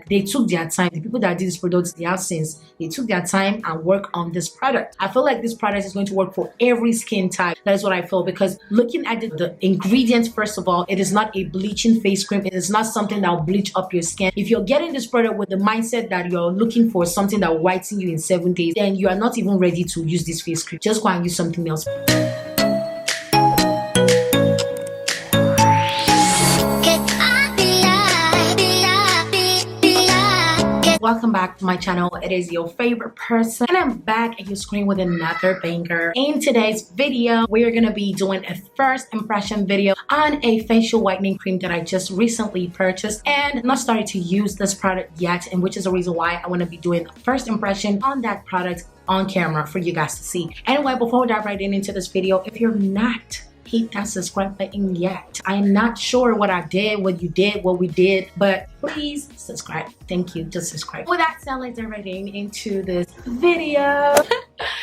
They took their time. The people that did this product, they have since they took their time and work on this product. I feel like this product is going to work for every skin type. That is what I feel, because looking at the ingredients, first of all, it is not a bleaching face cream. It is not something that will bleach up your skin. If you're getting this product with the mindset that you're looking for something that will whiten you in 7 days, then you are not even ready to use this face cream. Just go and use something else. Welcome back to my channel. It is your favorite person, and I'm back at your screen with another banger. In today's video, we're gonna be doing a first impression video on a facial whitening cream that I just recently purchased and not started to use this product yet, and which is the reason why I want to be doing a first impression on that product on camera for you guys to see. Anyway, before we dive right into this video, if you're not hit that subscribe button yet. I'm not sure what I did, what you did, what we did, but please subscribe. Thank you. Just subscribe. With that said, let's dive right into this video.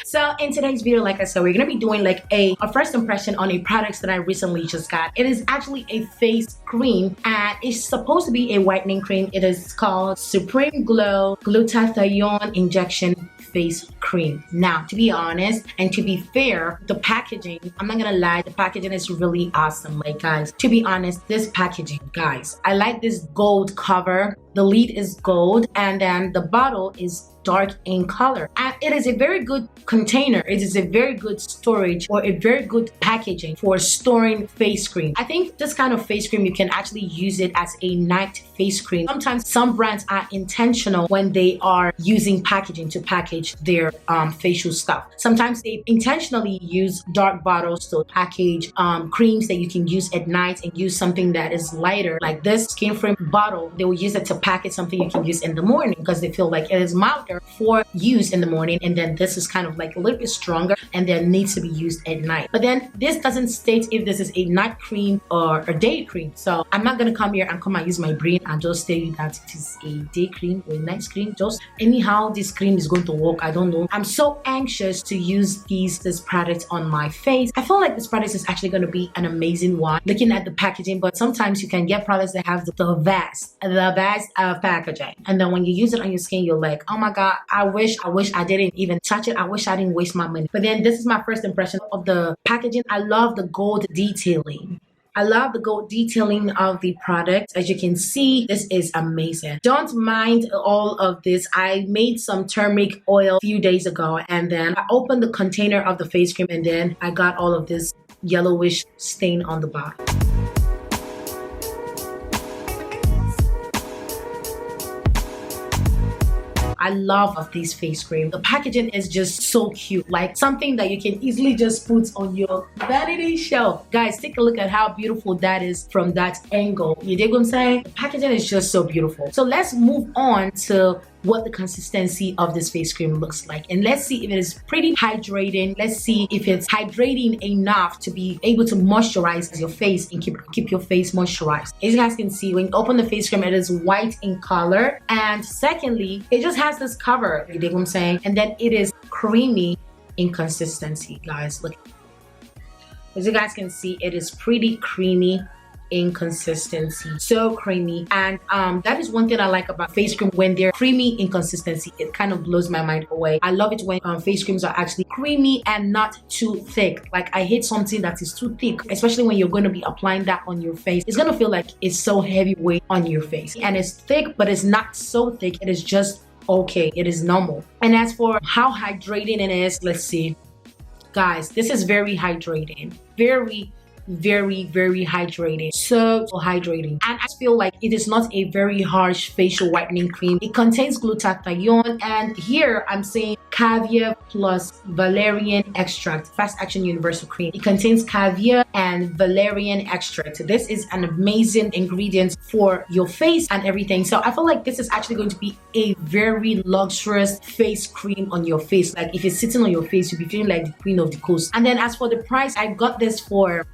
So in today's video, like I said, we're gonna be doing like a first impression on a product that I recently just got. It is actually a face cream, and it's supposed to be a whitening cream. It is called Supreme Glow Glutathione Injection Face Cream. Now, to be honest and to be fair, the packaging, I'm not gonna lie, the packaging is really awesome. Like, guys, to be honest, this packaging, guys, I like this gold cover. The lid is gold, and then the bottle is dark in color, and it is a very good container. It is a very good storage, or a very good packaging for storing face cream. I think this kind of face cream, you can actually use it as a night face cream. Sometimes some brands are intentional when they are using packaging to package their facial stuff. Sometimes they intentionally use dark bottles to package creams that you can use at night, and use something that is lighter, like this skin frame bottle. They will use it to package something you can use in the morning, because they feel like it is milder for use in the morning, and then this is kind of like a little bit stronger and then needs to be used at night. But then this doesn't state if this is a night cream or a day cream, so I'm not gonna come here and come and use my brain and just tell you that it is a day cream or a night cream. Just anyhow this cream is going to work, I don't know. I'm so anxious to use this product on my face. I feel like this product is actually going to be an amazing one, looking at the packaging. But sometimes you can get products that have the best of packaging, and then when you use it on your skin, you're like, oh my god, I wish I didn't even touch it. I wish I didn't waste my money. But then this is my first impression of the packaging. I love the gold detailing. I love the gold detailing of the product. As you can see, this is amazing. Don't mind all of this. I made some turmeric oil a few days ago, and then I opened the container of the face cream, and then I got all of this yellowish stain on the bottom. I love this face cream. The packaging is just so cute, like something that you can easily just put on your vanity shelf. Guys, take a look at how beautiful that is from that angle. You dig what I'm saying? The packaging is just so beautiful. So let's move on to what the consistency of this face cream looks like, and let's see if it is pretty hydrating. Let's see if it's hydrating enough to be able to moisturize your face and keep your face moisturized. As you guys can see, when you open the face cream, it is white in color, and secondly, it just has this cover. You dig what I'm saying? And then it is creamy in consistency. Guys, look, as you guys can see, it is pretty creamy in consistency, so creamy. And that is one thing I like about face cream. When they're creamy in consistency, it kind of blows my mind away. I love it when face creams are actually creamy and not too thick. Like, I hate something that is too thick, especially when you're going to be applying that on your face. It's going to feel like it's so heavyweight on your face, and it's thick, but it's not so thick. It is just okay. It is normal. And as for how hydrating it is, let's see. Guys, this is very hydrating. Very hydrating. So hydrating. And I feel like it is not a very harsh facial whitening cream. It contains glutathione, and here I'm saying Caviar+Valerian extract, fast action universal cream. It contains caviar and valerian extract. This is an amazing ingredient for your face and everything. So I feel like this is actually going to be a very luxurious face cream on your face. Like, if it's sitting on your face, you'll be feeling like the queen of the coast. And then as for the price, I got this for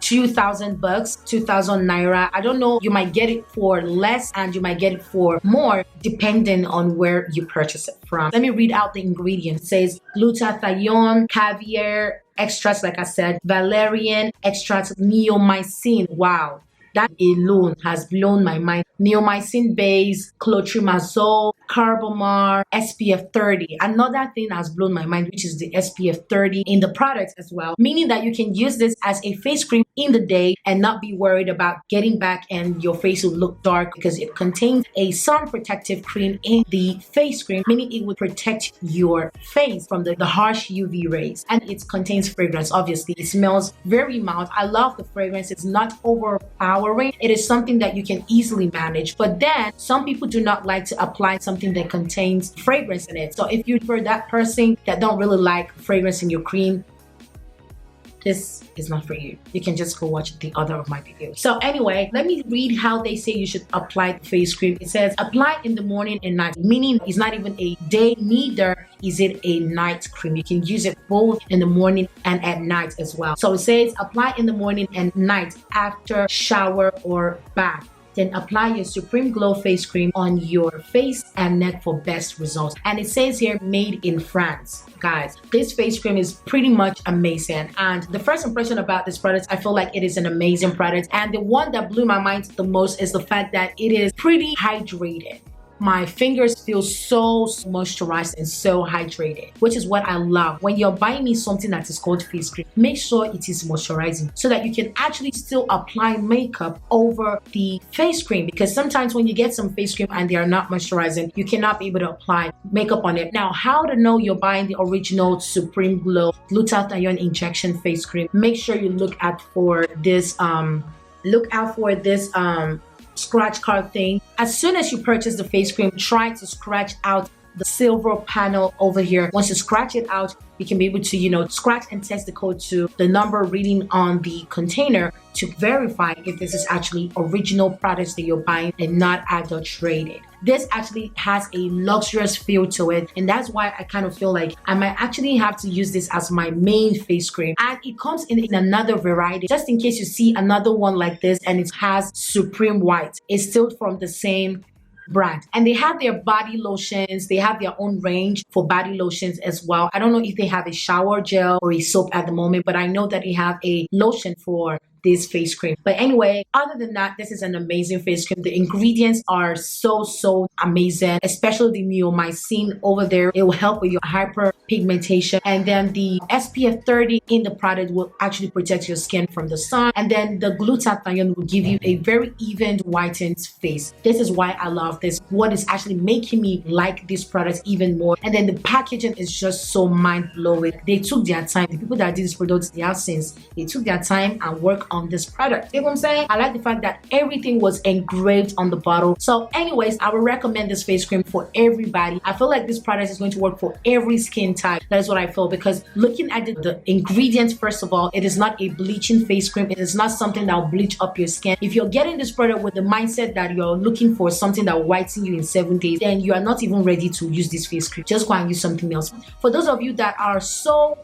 2,000 bucks, 2,000 naira. I don't know, you might get it for less and you might get it for more depending on where you purchase it from. Let me read out the ingredients. It says glutathione, caviar extracts, like I said, valerian extracts, neomycin. Wow. That alone has blown my mind. Neomycin base, clotrimazole, carbamar, SPF 30. Another thing has blown my mind, which is the SPF 30 in the product as well, meaning that you can use this as a face cream in the day and not be worried about getting back and your face will look dark, because it contains a sun protective cream in the face cream, meaning it will protect your face from the harsh UV rays. And it contains fragrance. Obviously, it smells very mild. I love the fragrance. It's not overpowering. It is something that you can easily manage. But then some people do not like to apply something that contains fragrance in it. So if you're for that person that don't really like fragrance in your cream, this is not for you. You can just go watch the other of my videos. So anyway, let me read how they say you should apply the face cream. It says apply in the morning and night, meaning it's not even a day, neither is it a night cream. You can use it both in the morning and at night as well. So it says apply in the morning and night after shower or bath. Then apply your Supreme Glow face cream on your face and neck for best results. And it says here, made in France. Guys, this face cream is pretty much amazing. And the first impression about this product, I feel like it is an amazing product. And the one that blew my mind the most is the fact that it is pretty hydrated. My fingers feel so moisturized and so hydrated, which is what I love. When you're buying me something that is called face cream, make sure it is moisturizing so that you can actually still apply makeup over the face cream, because sometimes when you get some face cream and they are not moisturizing, you cannot be able to apply makeup on it. Now, how to know you're buying the original Supreme Glow glutathione injection face cream? Make sure you look out for this scratch card thing. As soon as you purchase the face cream, try to scratch out the silver panel over here. Once you scratch it out, you can be able to, scratch and text the code to the number reading on the container to verify if this is actually original products that you're buying and not adulterated. This actually has a luxurious feel to it, and that's why I kind of feel like I might actually have to use this as my main face cream. And it comes in another variety, just in case you see another one like this and it has Supreme White. It's still from the same brand, and they have their body lotions. They have their own range for body lotions as well. I don't know if they have a shower gel or a soap at the moment, but I know that they have a lotion for this face cream. But anyway, other than that, this is an amazing face cream. The ingredients are so amazing, especially the neomycin over there. It will help with your hyperpigmentation, and then the SPF 30 in the product will actually protect your skin from the sun, and then the glutathione will give you a very even whitened face. This is why I love this, what is actually making me like this product even more. And then the packaging is just so mind-blowing. They took their time. The people that did this product, they have since they took their time and work on this product. You know what I'm saying? I like the fact that everything was engraved on the bottle. So anyways, I would recommend this face cream for everybody. I feel like this product is going to work for every skin type. That is what I feel, because looking at the ingredients, first of all, it is not a bleaching face cream. It is not something that will bleach up your skin. If you're getting this product with the mindset that you're looking for something that will whiten you in 7 days, then you are not even ready to use this face cream. Just go and use something else. For those of you that are so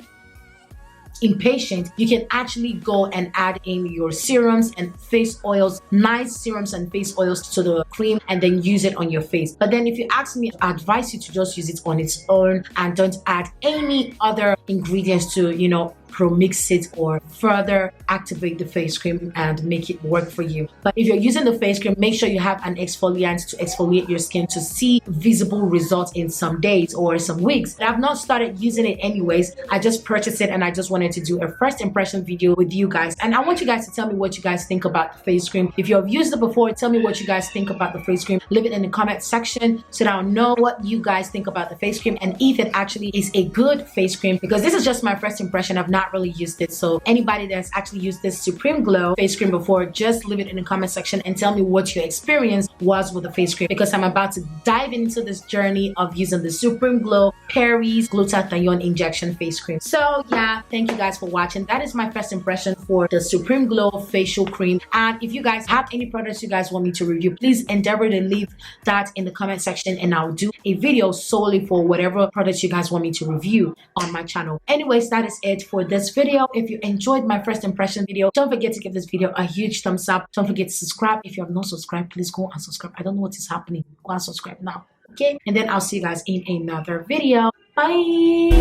impatient, you can actually go and add in your serums and face oils, nice serums and face oils to the cream, and then use it on your face. But then if you ask me, I advise you to just use it on its own and don't add any other ingredients to, mix it or further activate the face cream and make it work for you. But if you're using the face cream, make sure you have an exfoliant to exfoliate your skin to see visible results in some days or some weeks. I've not started using it anyways. I just purchased it and I just wanted to do a first impression video with you guys. And I want you guys to tell me what you guys think about the face cream. If you have used it before, tell me what you guys think about the face cream. Leave it in the comment section so that I'll know what you guys think about the face cream and if it actually is a good face cream, because this is just my first impression. I've not really used it. So anybody that's actually used this Supreme Glow face cream before, just leave it in the comment section and tell me what your experience was with the face cream, because I'm about to dive into this journey of using the Supreme Glow Paris glutathione injection face cream. So yeah, thank you guys for watching. That is my first impression for the Supreme Glow facial cream. And if you guys have any products you guys want me to review, please endeavor to leave that in the comment section and I'll do a video solely for whatever products you guys want me to review on my channel. Anyways, that is it for this video. If you enjoyed my first impression video, don't forget to give this video a huge thumbs up. Don't forget to subscribe. If you have not subscribed, please go and subscribe. I don't know what is happening. Go and subscribe now. Okay? And then I'll see you guys in another video. Bye!